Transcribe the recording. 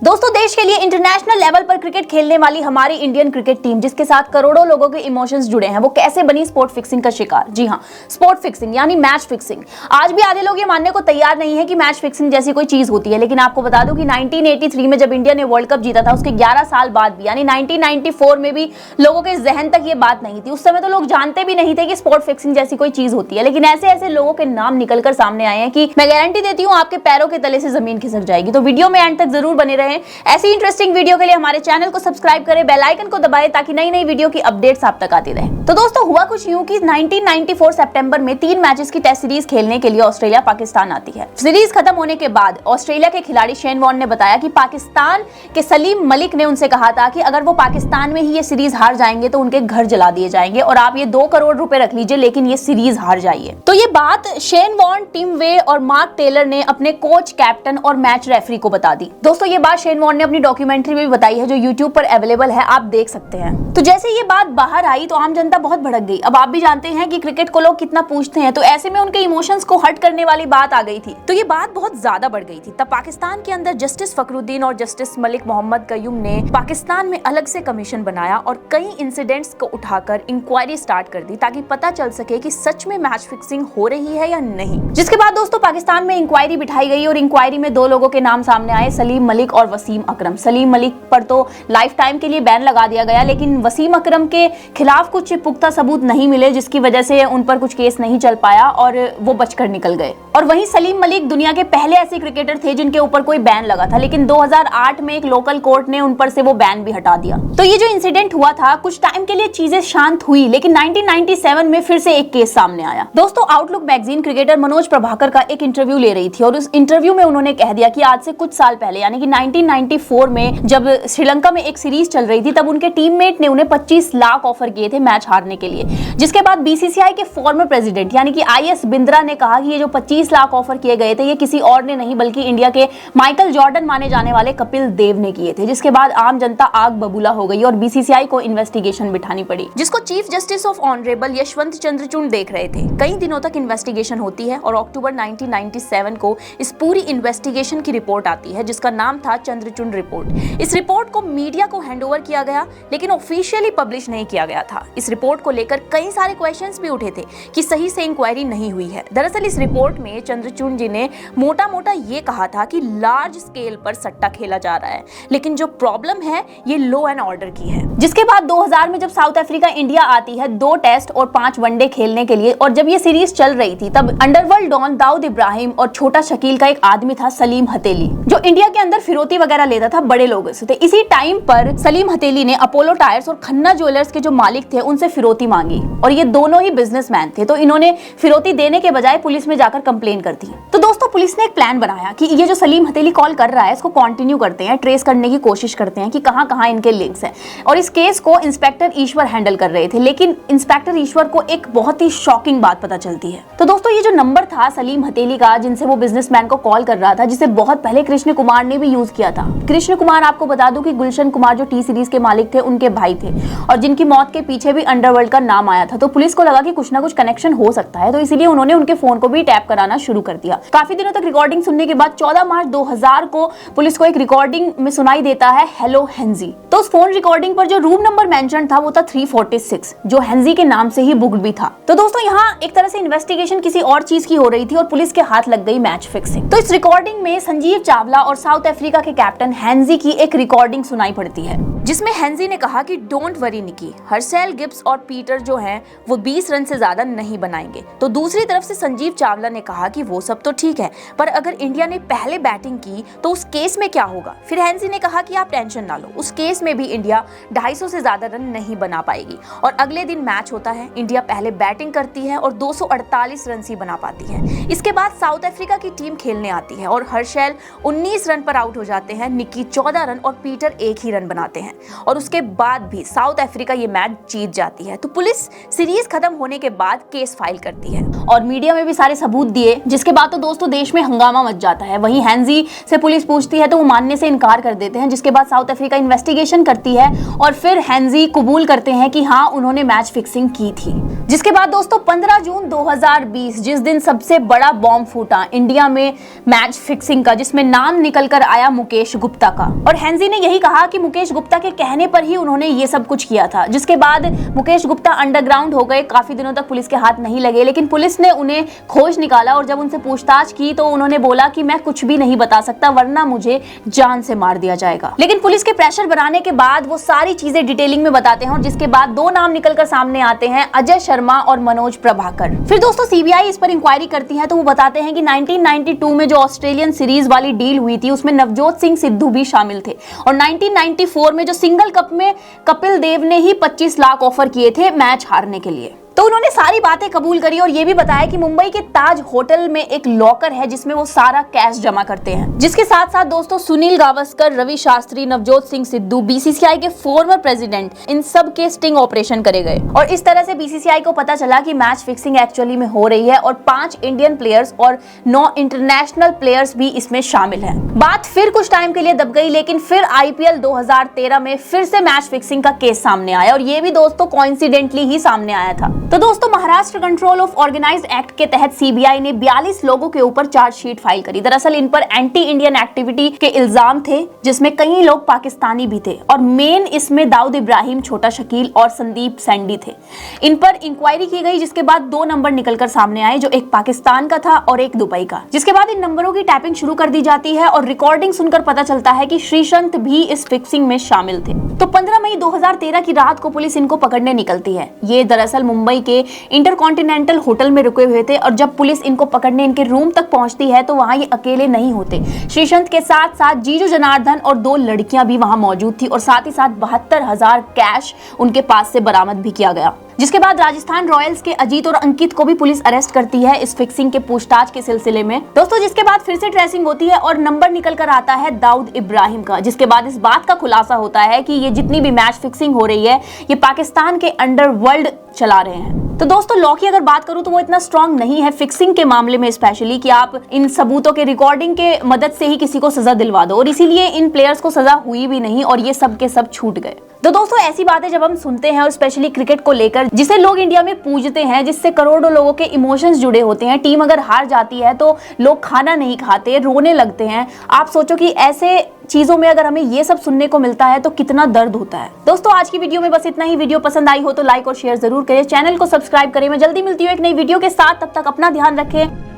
दोस्तों, देश के लिए इंटरनेशनल लेवल पर क्रिकेट खेलने वाली हमारी इंडियन क्रिकेट टीम, जिसके साथ करोड़ों लोगों के इमोशंस जुड़े हैं, वो कैसे बनी स्पोर्ट फिक्सिंग का शिकार। जी हां, स्पोर्ट फिक्सिंग यानी मैच फिक्सिंग। आज भी आधे लोग ये मानने को तैयार नहीं है कि मैच फिक्सिंग जैसी कोई चीज होती है, लेकिन आपको बता दूं कि 1983 में जब इंडिया ने वर्ल्ड कप जीता था, उसके 11 साल बाद भी यानी 1994 में भी लोगों के जहन तक ये बात नहीं थी। उस समय तो लोग जानते भी नहीं थे कि स्पोर्ट फिक्सिंग जैसी कोई चीज होती है, लेकिन ऐसे ऐसे लोगों के नाम निकलकर सामने आए हैं कि मैं गारंटी देती हूं आपके पैरों के तले से जमीन खिसक जाएगी। तो वीडियो में एंड तक जरूर बने रहें। ऐसी इंटरेस्टिंग वीडियो के लिए हमारे चैनल को सब्सक्राइब करें, बेल आइकन को दबाएं ताकि नई नई वीडियो की अपडेट्स आप तक आती रहे। तो दोस्तों, हुआ कुछ यूं कि 1994 सितंबर में 3 मैचेस की टेस्ट सीरीज खेलने के लिए ऑस्ट्रेलिया पाकिस्तान आती है। सीरीज खत्म होने के बाद ऑस्ट्रेलिया के खिलाड़ी शेन वॉर्न ने बताया कि पाकिस्तान के सलीम मलिक ने उनसे कहा था कि अगर वो पाकिस्तान में ही ये सीरीज हार जाएंगे तो उनके घर जला दिए जाएंगे और आप ये 2 करोड़ रुपए रख लीजिए, लेकिन ये सीरीज हार जाइए। तो ये बात शेन वॉर्न, टिम वे और मार्क टेलर ने अपने कोच, कैप्टन और मैच रेफरी को बता दी। दोस्तों, ये बात शेन वॉर्न ने अपनी डॉक्यूमेंट्री में भी बताई है, जो यूट्यूब पर अवेलेबल है, आप देख सकते हैं। तो जैसे ये बात बाहर आई तो आम जनता बहुत भड़क गई। अब आप भी जानते हैं कि क्रिकेट को लोग कितना पूछते हैं, तो ऐसे में उनके इमोशंस को हर्ट करने वाली बात आ गई थी। तो ये बात बहुत ज्यादा बढ़ गई थी। तब पाकिस्तान के अंदर जस्टिस फखरुद्दीन और जस्टिस मलिक मोहम्मद कयूम ने पाकिस्तान में अलग से कमीशन बनाया और कई इंसिडेंट्स को उठाकर इंक्वायरी स्टार्ट कर दी, ताकि पता चल सके कि सच में मैच फिक्सिंग हो रही है या नहीं। जिसके बाद दोस्तों, पाकिस्तान में इंक्वायरी बिठाई गई और इंक्वायरी में 2 लोगों के नाम सामने आए, सलीम मलिक और वसीम अकरम। सलीम मलिक पर तो लाइफ टाइम के लिए बैन लगा दिया गया, लेकिन वसीम अकरम के खिलाफ कुछ पुख्ता सबूत नहीं मिले, जिसकी वजह से उन पर कुछ केस नहीं चल पाया और वो बचकर निकल गए। और वहीं सलीम मलिक दुनिया के पहले ऐसे क्रिकेटर थे जिनके ऊपर कोई बैन लगा था, लेकिन 2008 में एक लोकल कोर्ट ने उन पर से वो बैन भी हटा दिया। तो ये जो इंसिडेंट हुआ था, कुछ टाइम के लिए चीजें शांत हुई, लेकिन 1997 में फिर से एक केस सामने आया। दोस्तों, outlook magazine cricketer Manoj Prabhakar का एक इंटरव्यू ले रही थी और उस इंटरव्यू में उन्होंने कह दिया कि आज से कुछ साल पहले यानी कि 1994 में जब श्रीलंका में एक सीरीज चल रही थी, तब उनके टीममेट ने उन्हें 25 लाख ऑफर किए थे मैच हारने के लिए। जिसके बाद बीसीसीआई के फॉर्मर प्रेसिडेंट यानी कि आईएस बिंद्रा ने कहा कि ये जो 25 लाख ऑफर किए गए थे, ये किसी और ने नहीं बल्कि इंडिया के माइकल जॉर्डन माने जाने वाले कपिल देव ने किए थे। जिसके बाद आम जनता आग बबूला हो गई और बीसीसीआई को इन्वेस्टिगेशन बिठानी पड़ी, जिसको chief justice of honourable Yashwant Chandrachud देख रहे थे। कई दिनों तक इन्वेस्टिगेशन होती है और अक्टूबर 1997 को इस पूरी इन्वेस्टिगेशन की रिपोर्ट आती है, जिसका नाम था चंद्रचूड़ रिपोर्ट। इस रिपोर्ट को मीडिया को हैंडओवर किया गया, लेकिन ऑफिशियली पब्लिश नहीं किया गया था। इस रिपोर्ट को लेकर कई सारे क्वेश्चंस भी उठे थे कि सही से इंक्वायरी नहीं हुई है। दरअसल इस रिपोर्ट में चंद्रचूड़ जी ने मोटा मोटा ये कहा था कि लार्ज स्केल पर सट्टा खेला जा रहा है, लेकिन जो प्रॉब्लम है ये लॉ एंड ऑर्डर की है। जिसके बाद 2000 में जब साउथ अफ्रीका इंडिया आती है 2 टेस्ट और 5 वनडे खेलने के लिए, और जब ये सीरीज चल रही थी, तब अंडरवर्ल्ड डॉन दाऊद इब्राहिम और छोटा शकील का एक आदमी था सलीम हथेली, जो इंडिया के अंदर फिरौती वगैरह लेता था बड़े लोगों से। तो इसी टाइम पर सलीम हथेली ने अपोलो टायर्स और खन्ना ज्वेलर्स के जो मालिक थे उनसे फिरौती मांगी, और ये दोनों ही बिजनेसमैन थे। तो इन्होंने फिरौती देने के बजाय पुलिस में जाकर कंप्लेन कर दी। तो दोस्तों, पुलिस ने एक प्लान बनाया कि ये जो सलीम हथेली कॉल कर रहा है, इसको कंटिन्यू करते हैं, ट्रेस करने की कोशिश करते हैं कि कहां कहां इनके लिंक्स हैं। और इस केस को इंस्पेक्टर ईश्वर हैंडल कर रहे थे, लेकिन इंस्पेक्टर ईश्वर को एक बहुत ही शॉकिंग बात पता चलती है। तो दोस्तों, ये जो नंबर था सलीम हथेली का, जिनसे वो बिजनेसमैन को कॉल कर रहा था, जिसे बहुत पहले कृष्ण कुमार ने भी यूज किया था। कृष्ण कुमार, आपको बता दूं कि गुलशन कुमार जो टी सीरीज के मालिक थे, उनके भाई थे, और जिनकी मौत के पीछे भी अंडरवर्ल्ड का नाम आया था। तो पुलिस को लगा कि कुछ ना कुछ कनेक्शन हो सकता है, तो इसीलिए उन्होंने उनके फोन को भी टैप कराना शुरू कर दिया। काफी दिनों तक रिकॉर्डिंग सुनने के बाद 14 मार्च 2000 को पुलिस को एक रिकॉर्डिंग में सुनाई देता है, हेलो हेंजी। तो उस फोन रिकॉर्डिंग पर जो रूम नंबर मेंशन था वो था 346, जो हेंजी के नाम से ही बुक्ड भी था। तो दोस्तों, यहाँ एक तरह से इन्वेस्टिगेशन किसी और चीज की हो रही थी और पुलिस के हाथ लग गई मैच फिक्सिंग। तो इस रिकॉर्डिंग में संजीव चावला और साउथ अफ्रीका के कैप्टन हेंजी की एक रिकॉर्डिंग सुनाई पड़ती है, जिसमें हेंजी ने कहा कि don't worry Nicky, Herschelle Gibbs और पीटर जो हैं वो 20 रन से ज्यादा नहीं बनाएंगे। तो दूसरी तरफ से संजीव चावला ने कहा कि वो सब तो ठीक है, पर अगर इंडिया ने पहले बैटिंग की तो उस केस में क्या होगा। फिर हेंजी ने कहा कि आप टेंशन ना लो, उस केस में भी इंडिया 250 से ज्यादा रन नहीं बना पाएगी। और अगले दिन मैच होता है, इंडिया पहले बैटिंग करती है और 248 रन ही बना पाती है। इसके बाद साउथ अफ्रीका की टीम खेलने आती है और हर्शेल 19 रन पर आउट हो जाते हैं, निकी 14 रन और पीटर 1 ही रन बनाते हैं, और उसके बाद भी साउथ अफ्रीका ये मैच जीत जाती है। तो पुलिस सीरीज खत्म होने के बाद केस फाइल करती है और मीडिया में भी सारे सबूत दिए, जिसके बाद तो दोस्तों देश में हंगामा मच जाता है। वहीं हेंजी से पुलिस पूछती है तो वो मानने से इनकार कर देते हैं, जिसके बाद साउथ अफ्रीका इन्वेस्टिगेशन करती है और फिर हेंजी कबूल करते हैं कि हाँ उन्होंने मैच फिक्सिंग की थी। जिसके बाद दोस्तों 15 जून 2020 जिस दिन सबसे बड़ा बॉम्ब फूटा इंडिया में मैच फिक्सिंग का, जिसमें नाम निकल कर आया मुकेश मुकेश गुप्ता का। और हेंजी ने यही कहा कि मुकेश गुप्ता के कहने पर ही उन्होंने ये सब कुछ किया था। जिसके बाद मुकेश गुप्ता अंडरग्राउंड हो गए, काफी दिनों तक पुलिस के हाथ नहीं लगे, लेकिन पुलिस ने उन्हें खोज निकाला और जब उनसे पूछताछ की तो उन्होंने बोला कि मैं कुछ भी नहीं बता सकता वरना मुझे जान से मार दिया जाएगा। लेकिन पुलिस के प्रेशर बनाने के बाद वो सारी चीजें डिटेलिंग में बताते हैं और जिसके बाद दो नाम निकलकर सामने आते हैं, अजय शर्मा और मनोज प्रभाकर। फिर दोस्तों सीबीआई इस पर इंक्वायरी करती है तो वो बताते हैं कि 1992 में जो ऑस्ट्रेलियन सीरीज वाली डील हुई थी उसमें नवजोत सिंह सिद्धू भी शामिल थे और 1994 में जो सिंगल कप में कपिल देव ने ही 25 लाख ऑफर किए थे मैच हारने के लिए। तो उन्होंने सारी बातें कबूल करी और ये भी बताया कि मुंबई के ताज होटल में एक लॉकर है जिसमें वो सारा कैश जमा करते हैं। जिसके साथ साथ दोस्तों सुनील गावस्कर, रवि शास्त्री, नवजोत सिंह सिद्धू, बीसीसीआई के फॉर्मर प्रेसिडेंट, इन सब के स्टिंग ऑपरेशन करे गए और इस तरह से बीसीसीआई को पता चला कि मैच फिक्सिंग एक्चुअली में हो रही है और 5 इंडियन प्लेयर्स और 9 इंटरनेशनल प्लेयर्स भी इसमें शामिल है। बात फिर कुछ टाइम के लिए दब गई, लेकिन फिर आईपीएल 2013 में फिर से मैच फिक्सिंग का केस सामने आया और ये भी दोस्तों कोइंसिडेंटली ही सामने आया था। तो दोस्तों Maharashtra control of organised act के तहत सीबीआई ने 42 लोगों के ऊपर चार्जशीट फाइल करी। दरअसल इन पर एंटी इंडियन एक्टिविटी के इल्जाम थे जिसमें कई लोग पाकिस्तानी भी थे और मेन इसमें दाऊद इब्राहिम, छोटा शकील और संदीप सैंडी थे। इन पर इंक्वायरी की गई जिसके बाद 2 नंबर निकलकर सामने आए जो एक पाकिस्तान का था और एक दुबई का। जिसके बाद इन नंबरों की टैपिंग शुरू कर दी जाती है और रिकॉर्डिंग सुनकर पता चलता है कि श्रीसंत भी इस फिक्सिंग में शामिल थे। तो 15 मई 2013 की रात को पुलिस इनको पकड़ने निकलती है। ये दरअसल मुंबई के इंटरकॉन्टिनेंटल होटल में रुके हुए थे और जब पुलिस इनको पकड़ने इनके रूम तक पहुंचती है तो वहां ये अकेले नहीं होते। श्रीसंत के साथ साथ जीजू जनार्दन और 2 लड़कियां भी वहां मौजूद थी और साथ ही साथ 72,000 कैश उनके पास से बरामद भी किया गया। जिसके बाद राजस्थान रॉयल्स के अजीत और अंकित को भी पुलिस अरेस्ट करती है इस फिक्सिंग के पूछताछ के सिलसिले में दोस्तों। जिसके बाद फिर से ट्रेसिंग होती है और नंबर निकल कर आता है दाऊद इब्राहिम का। जिसके बाद इस बात का खुलासा होता है कि ये जितनी भी मैच फिक्सिंग हो रही है ये पाकिस्तान के अंडरवर्ल्ड चला रहे हैं। तो दोस्तों लॉ की अगर बात करूं तो वो इतना स्ट्रांग नहीं है फिक्सिंग के मामले में, स्पेशली कि आप इन सबूतों के रिकॉर्डिंग के मदद से ही किसी को सजा दिलवा दो और इसीलिए इन प्लेयर्स को सजा हुई भी नहीं और ये सब के सब छूट गए। तो दोस्तों ऐसी बातें जब हम सुनते हैं और स्पेशली क्रिकेट को लेकर जिसे लोग इंडिया में पूजते हैं, जिससे करोड़ों लोगों के इमोशंस जुड़े होते हैं, टीम अगर हार जाती है तो लोग खाना नहीं खाते, रोने लगते हैं। आप सोचो कि ऐसे चीजों में अगर हमें ये सब सुनने को मिलता है तो कितना दर्द होता है। दोस्तों आज की वीडियो में बस इतना ही। वीडियो पसंद आई हो तो लाइक और शेयर जरूर करें, चैनल को सब्सक्राइब करें। मैं जल्दी मिलती हूँ एक नई वीडियो के साथ, तब तक अपना ध्यान रखें।